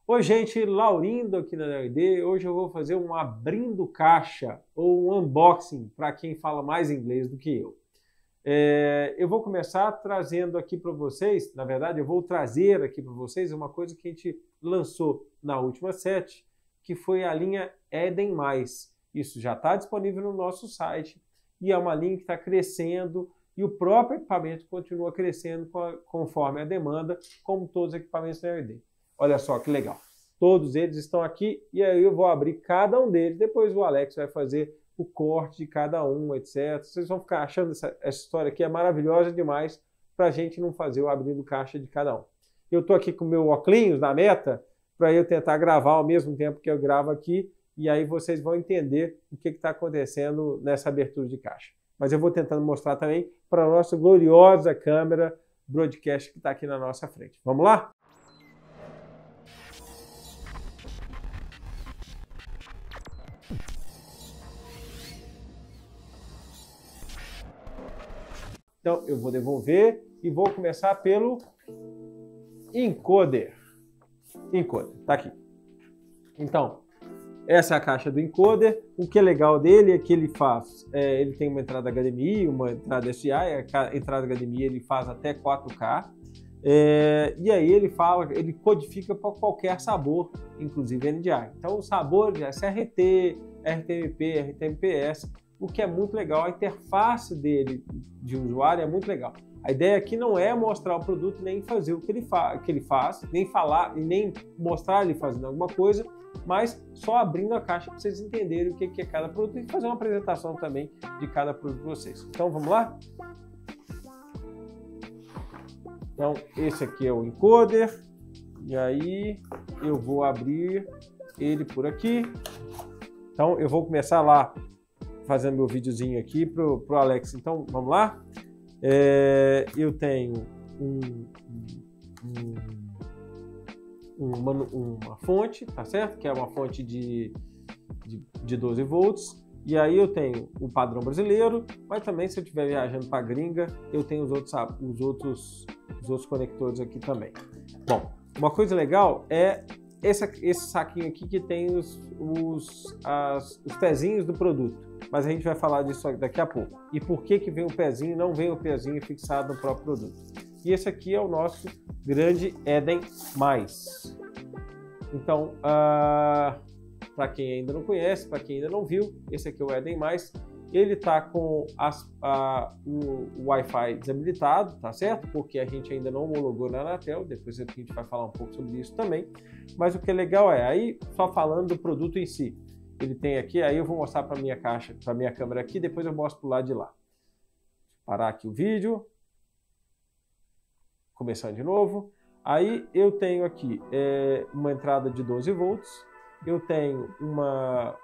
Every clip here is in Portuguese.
Oi, gente, Laurindo aqui na NRD. Hoje eu vou fazer um abrindo caixa ou um unboxing para quem fala mais inglês do que eu. Eu vou começar trazendo aqui para vocês, na verdade, eu vou trazer aqui para vocês uma coisa que a gente lançou na última set, que foi a linha Eden+. Isso já está disponível no nosso site e é uma linha que está crescendo e o próprio equipamento continua crescendo conforme a demanda, como todos os equipamentos da NRD. Olha só que legal. Todos eles estão aqui e aí eu vou abrir cada um deles. Depois o Alex vai fazer o corte de cada um, etc. Vocês vão ficar achando essa história aqui é maravilhosa demais para a gente não fazer o abrindo caixa de cada um. Eu estou aqui com o meu óculos na meta para eu tentar gravar ao mesmo tempo que eu gravo aqui e aí vocês vão entender o que está acontecendo nessa abertura de caixa. Mas eu vou tentando mostrar também para a nossa gloriosa câmera broadcast que está aqui na nossa frente. Vamos lá? Então, eu vou devolver e vou começar pelo encoder. Encoder, tá aqui. Então, essa é a caixa do encoder. O que é legal dele é que ele faz, ele tem uma entrada HDMI, uma entrada SDI, a entrada HDMI ele faz até 4K. E aí ele codifica para qualquer sabor, inclusive NDI. Então, o sabor de SRT, RTMP, RTMPS, o que é muito legal, a interface dele de usuário é muito legal. A ideia aqui não é mostrar o produto nem fazer o que ele faz, nem falar, nem mostrar ele fazendo alguma coisa, mas só abrindo a caixa para vocês entenderem o que é cada produto e fazer uma apresentação também de cada produto para vocês. Então vamos lá? Então esse aqui é o encoder, e aí eu vou abrir ele por aqui. Então eu vou começar lá fazendo meu videozinho aqui pro Alex. Então, vamos lá? Eu tenho uma fonte, tá certo? Que é uma fonte de 12 volts. E aí eu tenho o padrão brasileiro, mas também se eu estiver viajando para gringa, eu tenho os outros conectores aqui também. Bom, uma coisa legal é esse saquinho aqui que tem os pezinhos do produto. Mas a gente vai falar disso daqui a pouco. E por que vem o pezinho e não vem o pezinho fixado no próprio produto. E esse aqui é o nosso grande Eden+. Então, para quem ainda não conhece, para quem ainda não viu, esse aqui é o Eden+. Ele está com o Wi-Fi desabilitado, tá certo? Porque a gente ainda não homologou na Anatel, depois a gente vai falar um pouco sobre isso também. Mas o que é legal aí, só falando do produto em si, ele tem aqui, aí eu vou mostrar para minha caixa, para minha câmera aqui, depois eu mostro pro lado de lá. Parar aqui o vídeo. Começando de novo. Aí eu tenho aqui uma entrada de 12 volts. Eu tenho uma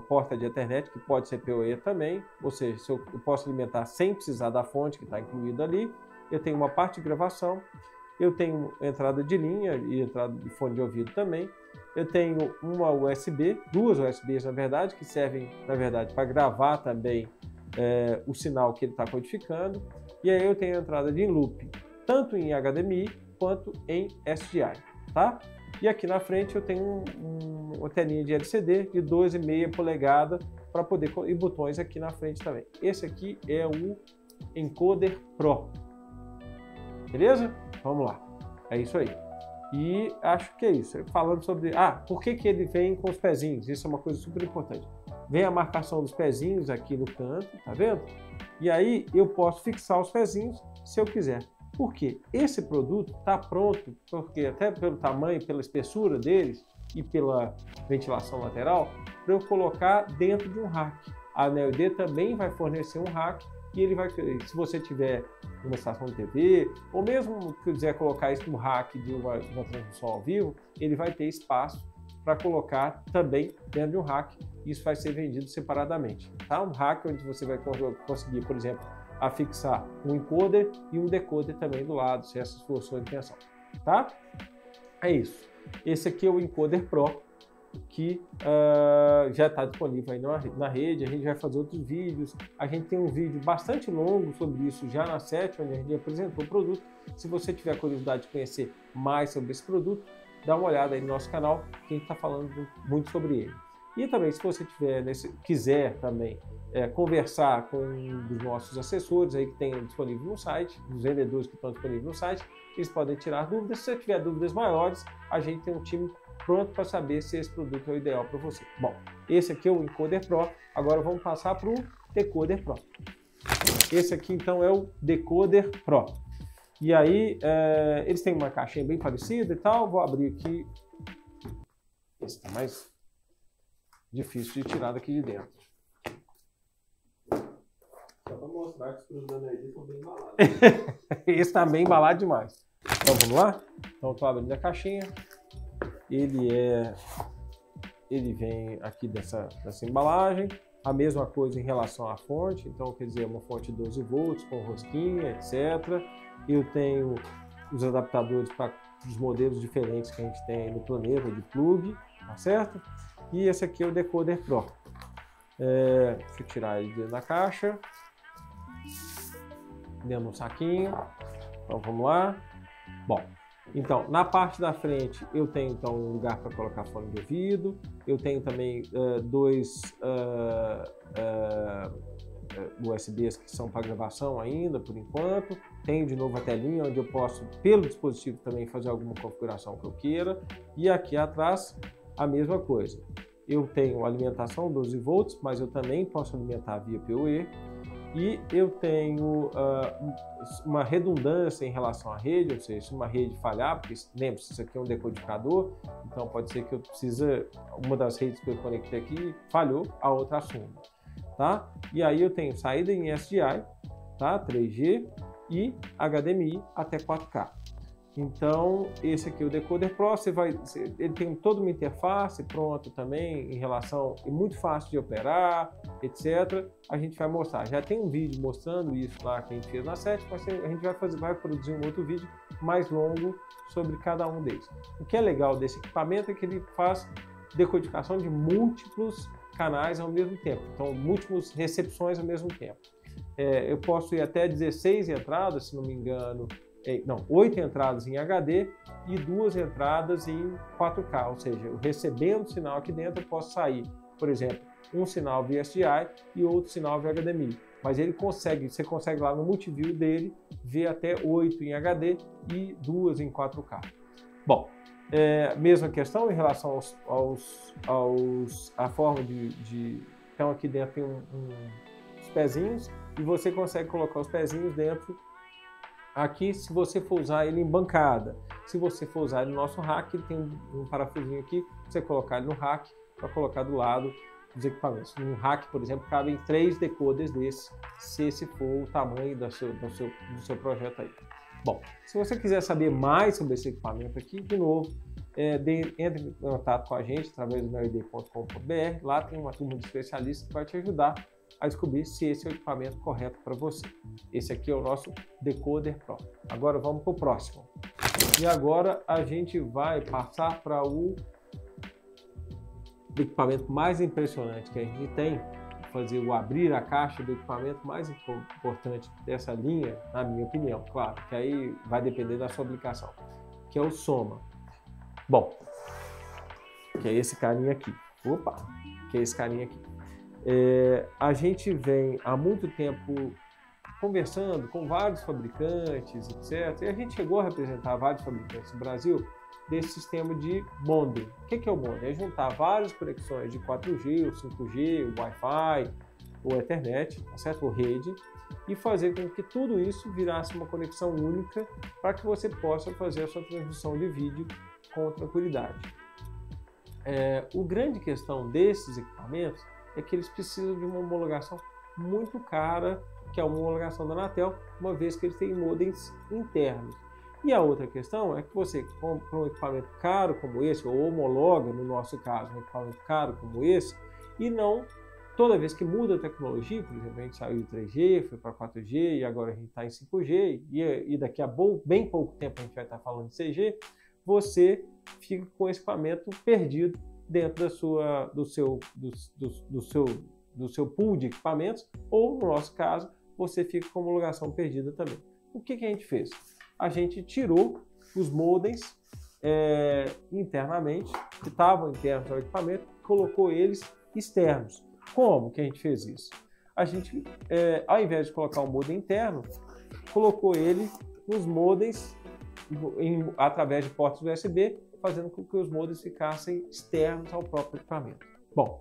porta de Ethernet, que pode ser PoE também, ou seja, eu posso alimentar sem precisar da fonte que está incluída ali. Eu tenho uma parte de gravação, eu tenho entrada de linha e entrada de fone de ouvido também. Eu tenho uma USB, duas USBs na verdade, que servem na verdade para gravar também o sinal que ele está codificando. E aí eu tenho a entrada de loop, tanto em HDMI quanto em SDI, tá? E aqui na frente eu tenho uma telinha de LCD de 2,5 polegadas para poder e botões aqui na frente também. Esse aqui é o Encoder Pro. Beleza? Vamos lá. É isso aí. E acho que é isso. Falando sobre... por que ele vem com os pezinhos? Isso é uma coisa super importante. Vem a marcação dos pezinhos aqui no canto, tá vendo? E aí eu posso fixar os pezinhos se eu quiser. Por quê? Esse produto está pronto, porque até pelo tamanho, pela espessura deles e pela ventilação lateral, para eu colocar dentro de um rack. A NRD também vai fornecer um rack e ele vai, se você tiver uma estação de TV, ou mesmo quiser colocar isso no rack de uma transmissão ao vivo, ele vai ter espaço para colocar também dentro de um rack. Isso vai ser vendido separadamente. Tá? Um rack onde você vai conseguir, por exemplo, afixar um encoder e um decoder também do lado, se essa for a sua intenção. Tá? É isso. Esse aqui é o Encoder Pro, que já está disponível aí na rede. A gente vai fazer outros vídeos. A gente tem um vídeo bastante longo sobre isso já na set, onde a gente apresentou o produto. Se você tiver curiosidade de conhecer mais sobre esse produto, dá uma olhada aí no nosso canal, que a gente está falando muito sobre ele. E também, se você quiser também conversar com um dos nossos assessores aí que tem disponível no site, os vendedores que estão disponíveis no site, eles podem tirar dúvidas. Se você tiver dúvidas maiores, a gente tem um time pronto para saber se esse produto é o ideal para você. Bom, esse aqui é o Encoder Pro. Agora vamos passar para o Decoder Pro. Esse aqui então é o Decoder Pro. E aí eles têm uma caixinha bem parecida e tal. Vou abrir aqui. Esse está mais difícil de tirar daqui de dentro. Só para mostrar que os produtos da Energia estão bem embalados. Esse está bem embalado demais. Então vamos lá? Então estou abrindo a caixinha. Ele vem aqui dessa embalagem. A mesma coisa em relação à fonte. Então quer dizer, uma fonte 12 volts com rosquinha, etc. Eu tenho os adaptadores para os modelos diferentes que a gente tem no planeta de plug, tá certo? E esse aqui é o Decoder Pro. Deixa eu tirar ele dentro da caixa. Dentro de um saquinho. Então vamos lá. Bom, então na parte da frente eu tenho então um lugar para colocar fone de ouvido. Eu tenho também dois USBs que são para gravação ainda, por enquanto. Tenho de novo a telinha onde eu posso, pelo dispositivo, também fazer alguma configuração que eu queira. E aqui atrás, a mesma coisa. Eu tenho alimentação 12 volts, mas eu também posso alimentar via PoE. E eu tenho uma redundância em relação à rede, ou seja, se uma rede falhar, porque lembre-se, isso aqui é um decodificador, então pode ser que eu precise, uma das redes que eu conectei aqui falhou, a outra assume, tá? E aí eu tenho saída em SDI, tá? 3G e HDMI até 4K. Então, esse aqui é o Decoder Pro, ele tem toda uma interface pronta também em relação, é muito fácil de operar, etc. A gente vai mostrar, já tem um vídeo mostrando isso lá que a gente fez na 7, mas a gente vai produzir um outro vídeo mais longo sobre cada um deles. O que é legal desse equipamento é que ele faz decodificação de múltiplos canais ao mesmo tempo, então múltiplas recepções ao mesmo tempo. Eu posso ir até 16 entradas, se não me engano, 8 entradas em HD e 2 entradas em 4K, ou seja, eu recebendo sinal aqui dentro eu posso sair, por exemplo, um sinal via SDI e outro sinal via HDMI, mas você consegue lá no multiview dele ver até 8 em HD e 2 em 4K. Bom, mesma questão em relação à forma então aqui dentro tem uns pezinhos e você consegue colocar os pezinhos dentro. Aqui, se você for usar ele em bancada, se você for usar ele no nosso rack, ele tem um parafusinho aqui, você colocar ele no rack para colocar do lado dos equipamentos. No rack, por exemplo, cabem 3 decoders desses, se esse for o tamanho do seu projeto aí. Bom, se você quiser saber mais sobre esse equipamento aqui, de novo, entre em contato com a gente através do merid.com.br. Lá tem uma turma de especialistas que vai te ajudar a descobrir se esse é o equipamento correto para você. Esse aqui é o nosso Decoder Pro. Agora vamos para o próximo. E agora a gente vai passar para o equipamento mais impressionante que a gente tem, fazer o abrir a caixa do equipamento mais importante dessa linha, na minha opinião, claro, que aí vai depender da sua aplicação, que é o Soma. Bom, que é esse carinha aqui. Opa, que é esse carinha aqui. A gente vem há muito tempo conversando com vários fabricantes, etc. E a gente chegou a representar vários fabricantes no Brasil desse sistema de bonding. O que é o bonding? É juntar várias conexões de 4G, ou 5G, o Wi-Fi, ou Ethernet, tá certo? Ou rede, e fazer com que tudo isso virasse uma conexão única para que você possa fazer a sua transmissão de vídeo com tranquilidade. A grande questão desses equipamentos é que eles precisam de uma homologação muito cara, que é a homologação da Anatel, uma vez que eles têm modems internos. E a outra questão é que você compra um equipamento caro como esse, ou homologa, no nosso caso, um equipamento caro como esse, e não, toda vez que muda a tecnologia, por exemplo, a gente saiu de 3G, foi para 4G, e agora a gente está em 5G, e daqui a bem pouco tempo a gente vai estar falando de 6G, você fica com esse equipamento perdido dentro do seu pool de equipamentos, ou no nosso caso, você fica com homologação perdida também. O que a gente fez? A gente tirou os modems internamente, que estavam internos ao equipamento, colocou eles externos. Como que a gente fez isso? A gente, ao invés de colocar um modem interno, colocou ele nos modems através de portas USB, fazendo com que os modems ficassem externos ao próprio equipamento. Bom,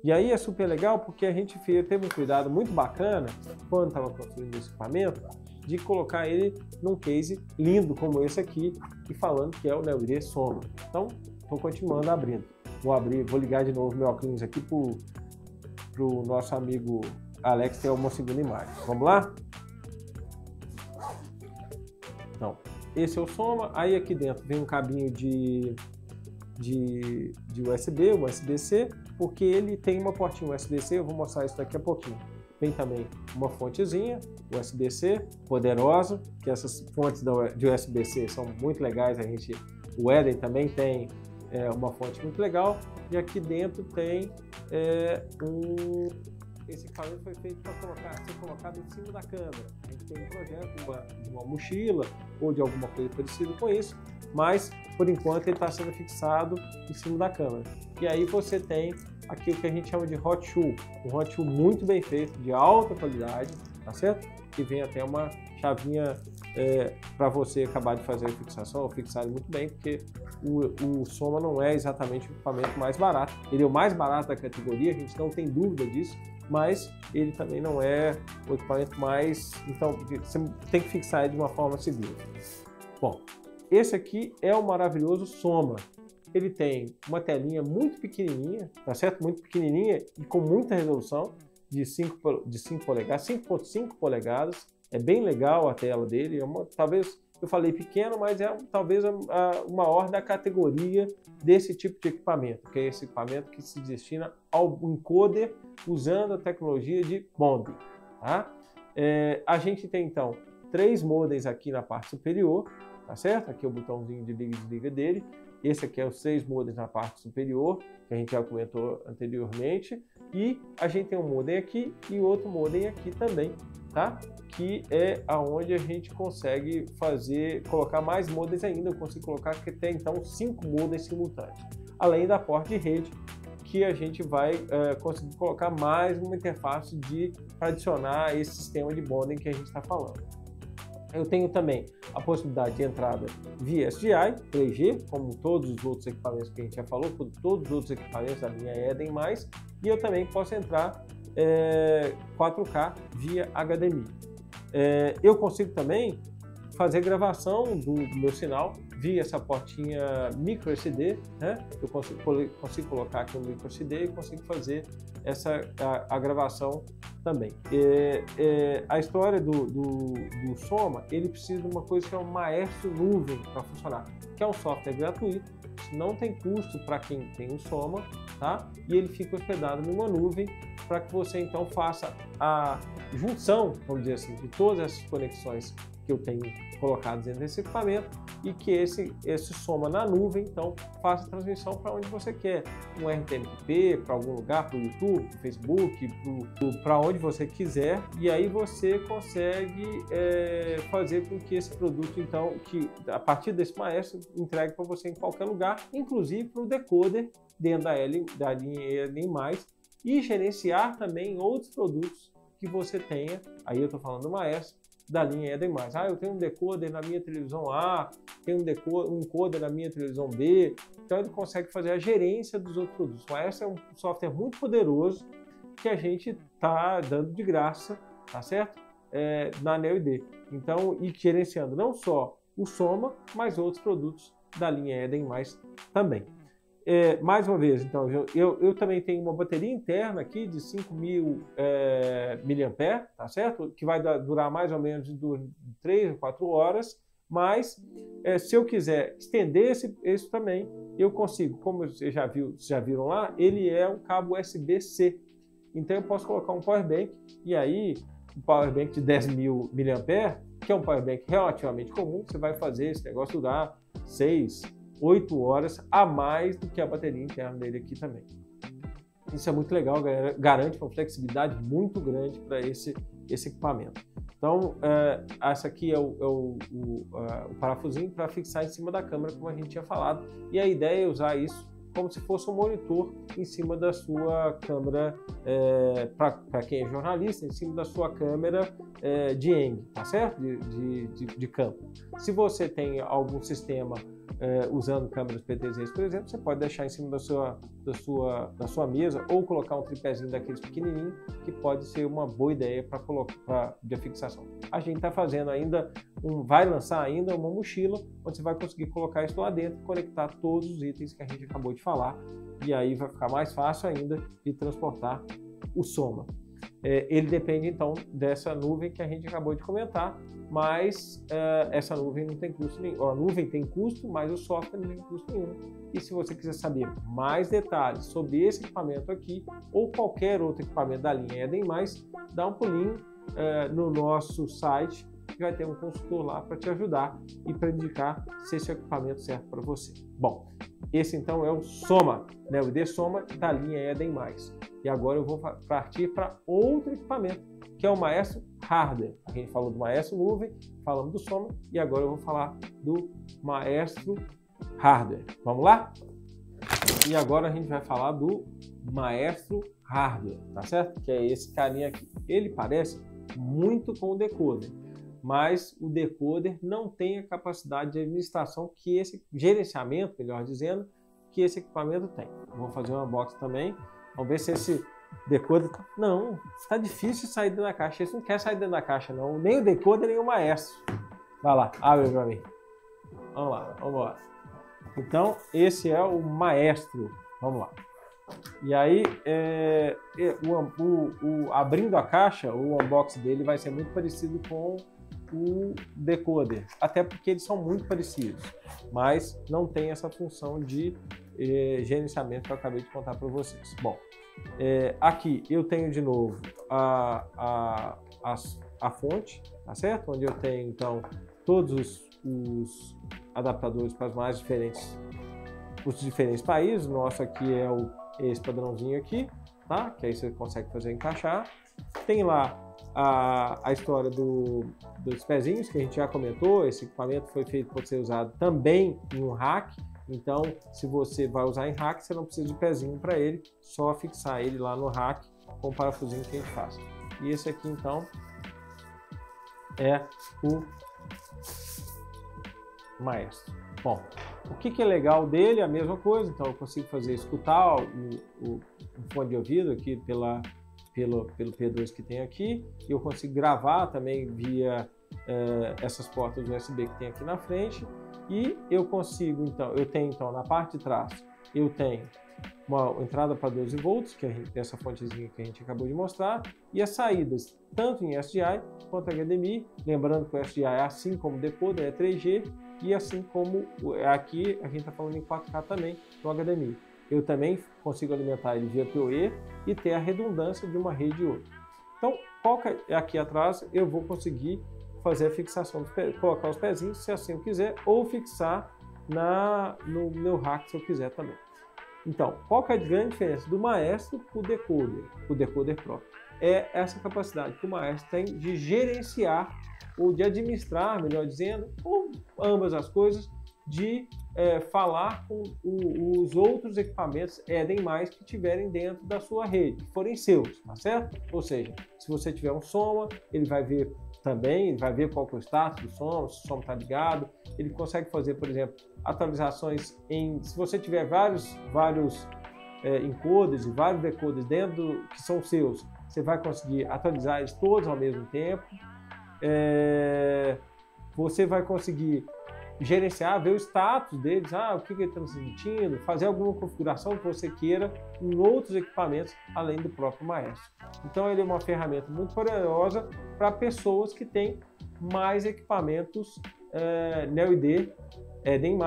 e aí é super legal porque a gente teve um cuidado muito bacana, quando estava construindo esse equipamento, de colocar ele num case lindo como esse aqui, e falando que é o NeoID Soma. Então, estou continuando abrindo. Vou ligar de novo meu óculos aqui para o nosso amigo Alex ter uma segunda imagem. Vamos lá? Então, esse é o Soma. Aí aqui dentro vem um cabinho de USB, USB-C, porque ele tem uma portinha USB-C, eu vou mostrar isso daqui a pouquinho. Tem também uma fontezinha USB-C poderosa, que essas fontes de USB-C são muito legais. O Eden também tem uma fonte muito legal. E aqui dentro tem esse equipamento foi feito para ser colocado em cima da câmera. A gente tem um projeto de uma mochila ou de alguma coisa parecida com isso, mas por enquanto ele está sendo fixado em cima da câmera. E aí você tem aqui o que a gente chama de hot shoe, um hot shoe muito bem feito, de alta qualidade, tá certo? Que vem até uma chavinha para você acabar de fazer a fixação, ou fixar ele muito bem, porque o Soma não é exatamente o equipamento mais barato. Ele é o mais barato da categoria, a gente não tem dúvida disso, mas ele também não é o equipamento mais... Então, você tem que fixar ele de uma forma segura. Bom, esse aqui é o maravilhoso Soma. Ele tem uma telinha muito pequenininha, tá certo? Muito pequenininha e com muita resolução, de 5 polegadas, 5.5 polegadas. É bem legal a tela dele. Talvez, eu falei pequeno, mas talvez a maior da categoria desse tipo de equipamento, que é esse equipamento que se destina ao encoder usando a tecnologia de bonding. Tá? A gente tem, então, 3 modems aqui na parte superior, tá certo? Aqui é o botãozinho de liga e desliga dele. Esse aqui é os 6 modems na parte superior, que a gente já comentou anteriormente. E a gente tem um modem aqui e outro modem aqui também, tá? Que é aonde a gente consegue colocar mais modems ainda. Eu consigo colocar até então 5 modems simultâneos. Além da porta de rede, que a gente vai conseguir colocar mais uma interface para adicionar esse sistema de bonding que a gente está falando. Eu tenho também a possibilidade de entrada via SDI, 3G, como todos os outros equipamentos que a gente já falou, todos os outros equipamentos da linha Eden+, e eu também posso entrar 4K via HDMI. Eu consigo também fazer gravação do meu sinal via essa portinha micro SD, né? Eu consigo colocar aqui um micro SD e consigo fazer a gravação também. A história do Soma, ele precisa de uma coisa que é o Maestro Nuvem para funcionar, que é um software gratuito, não tem custo para quem tem o Soma, tá? E ele fica hospedado numa nuvem para que você então faça a junção, vamos dizer assim, de todas essas conexões que eu tenho colocadas dentro desse equipamento e que esse Soma na nuvem, então, faça a transmissão para onde você quer. Um RTMP, para algum lugar, para o YouTube, para o Facebook, para onde você quiser. E aí você consegue fazer com que esse produto, então, que a partir desse maestro, entregue para você em qualquer lugar, inclusive para o decoder dentro da linha Eden+, e gerenciar também outros produtos que você tenha. Aí eu estou falando do maestro, da linha Eden+. Eu tenho um decoder na minha televisão A, tenho um encoder na minha televisão B, então ele consegue fazer a gerência dos outros produtos. O maestro é um software muito poderoso que a gente está dando de graça, tá certo? Na NeoID. Então, e gerenciando não só o Soma, mas outros produtos da linha Eden+, também. Mais uma vez, então, eu também tenho uma bateria interna aqui de 5.000 mAh, tá certo? Que vai durar mais ou menos de 3 ou 4 horas, mas se eu quiser estender esse também, eu consigo, como vocês já viram lá, ele é um cabo USB-C. Então eu posso colocar um powerbank, e aí um powerbank de 10.000 mAh, que é um powerbank relativamente comum, você vai fazer esse negócio durar 8 horas a mais do que a bateria interna dele aqui também. Isso é muito legal, garante uma flexibilidade muito grande para esse equipamento. Então, essa aqui é o parafusinho para fixar em cima da câmera, como a gente tinha falado. E a ideia é usar isso como se fosse um monitor em cima da sua câmera, para quem é jornalista, em cima da sua câmera de ENG, tá certo? De campo. Se você tem algum sistema usando câmeras PTZ, por exemplo, você pode deixar em cima da sua mesa ou colocar um tripézinho daqueles pequenininhos, que pode ser uma boa ideia para colocar de fixação. A gente está fazendo ainda, vai lançar ainda uma mochila, onde você vai conseguir colocar isso lá dentro, conectar todos os itens que a gente acabou de falar, e aí vai ficar mais fácil ainda de transportar o Soma. Ele depende então dessa nuvem que a gente acabou de comentar, mas essa nuvem não tem custo nenhum. A nuvem tem custo, mas o software não tem custo nenhum. E se você quiser saber mais detalhes sobre esse equipamento aqui ou qualquer outro equipamento da linha Eden+, dá um pulinho no nosso site, que vai ter um consultor lá para te ajudar e para indicar se esse equipamento serve para você. Bom, esse então é o Soma, né? O ID Soma da linha Eden+. E agora eu vou partir para outro equipamento, que é o Maestro Hardware. A gente falou do Maestro Nuvem, falamos do Soma, e agora eu vou falar do Maestro Hardware. Vamos lá? E agora a gente vai falar do Maestro Hardware, tá certo? Que é esse carinha aqui. Ele parece muito com o decoder, mas o decoder não tem a capacidade de administração que esse gerenciamento, melhor dizendo, que esse equipamento tem. Vou fazer um unboxing também. Vamos ver se esse decoder... Não, está difícil de sair dentro da caixa. Esse não quer sair dentro da caixa, não. Nem o decoder, nem o Maestro. Vai lá, abre para mim. Vamos lá, vamos lá. Então, esse é o Maestro. Vamos lá. E aí, abrindo a caixa, o unboxing dele vai ser muito parecido com o decoder. Até porque eles são muito parecidos, mas não tem essa função de gerenciamento que eu acabei de contar para vocês. Bom, aqui eu tenho de novo a fonte, tá certo? Onde eu tenho então todos os adaptadores para os mais diferentes, os diferentes países. O nosso aqui é esse padrãozinho aqui, tá? Que aí você consegue fazer encaixar. Tem lá a história dos pezinhos que a gente já comentou. Esse equipamento foi feito para ser usado também em um rack. Então, se você vai usar em rack, você não precisa de pezinho para ele, só fixar ele lá no rack com o parafusinho que a gente faz. E esse aqui, então, é o Maestro. Bom, o que é legal dele? A mesma coisa. Então, eu consigo escutar o fone de ouvido aqui pelo P2 que tem aqui. Eu consigo gravar também via essas portas USB que tem aqui na frente. E eu consigo, então, na parte de trás, eu tenho uma entrada para 12 volts, que é essa fontezinha que a gente acabou de mostrar, e as saídas, tanto em SDI quanto HDMI, lembrando que o SDI, assim como o decoder, é 3G, e assim como aqui a gente está falando em 4K também, no HDMI. Eu também consigo alimentar ele via PoE e ter a redundância de uma rede e outra. Então, aqui atrás eu vou conseguir fazer a fixação, colocar os pezinhos, se assim eu quiser, ou fixar no meu rack se eu quiser também. Então, qual que é a grande diferença do Maestro para o decoder Pro? É essa capacidade que o Maestro tem de gerenciar ou de administrar, melhor dizendo, ou ambas as coisas, de falar com os outros equipamentos Eden+, que tiverem dentro da sua rede, que forem seus, tá certo? Ou seja, se você tiver um Soma, ele vai ver também, ele vai ver qual que é o status do Soma, se o Soma está ligado. Ele consegue fazer, por exemplo, atualizações se você tiver vários encoders e vários decoders dentro que são seus, você vai conseguir atualizar eles todos ao mesmo tempo. Você vai conseguir gerenciar, ver o status deles, o que ele está transmitindo, fazer alguma configuração que você queira em outros equipamentos além do próprio Maestro. Então ele é uma ferramenta muito poderosa para pessoas que têm mais equipamentos NeoID Eden+,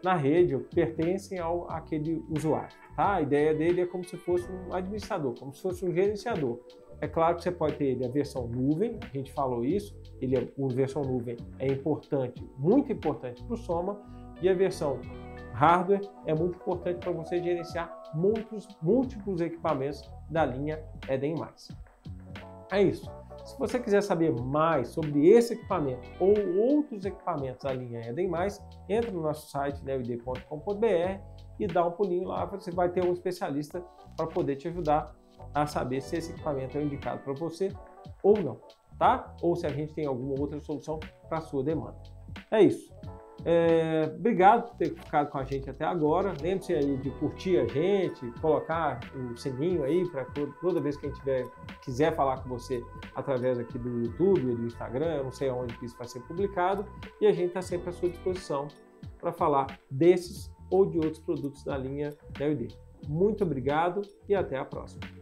na rede, ou que pertencem àquele usuário. Tá? A ideia dele é como se fosse um administrador, como se fosse um gerenciador. É claro que você pode ter a versão nuvem, a gente falou isso, a versão nuvem é importante, muito importante para o Soma, e a versão hardware é muito importante para você gerenciar múltiplos equipamentos da linha Eden+. É isso. Se você quiser saber mais sobre esse equipamento ou outros equipamentos da linha Eden+, entra no nosso site neoid.com.br e dá um pulinho lá, você vai ter um especialista para poder te ajudar a saber se esse equipamento é indicado para você ou não, tá? Ou se a gente tem alguma outra solução para a sua demanda. É isso. Obrigado por ter ficado com a gente até agora. Lembre-se aí de curtir a gente, colocar o sininho aí para toda vez que a gente quiser falar com você através aqui do YouTube, do Instagram, eu não sei aonde que isso vai ser publicado, e a gente está sempre à sua disposição para falar desses ou de outros produtos da linha NeoID. Muito obrigado e até a próxima.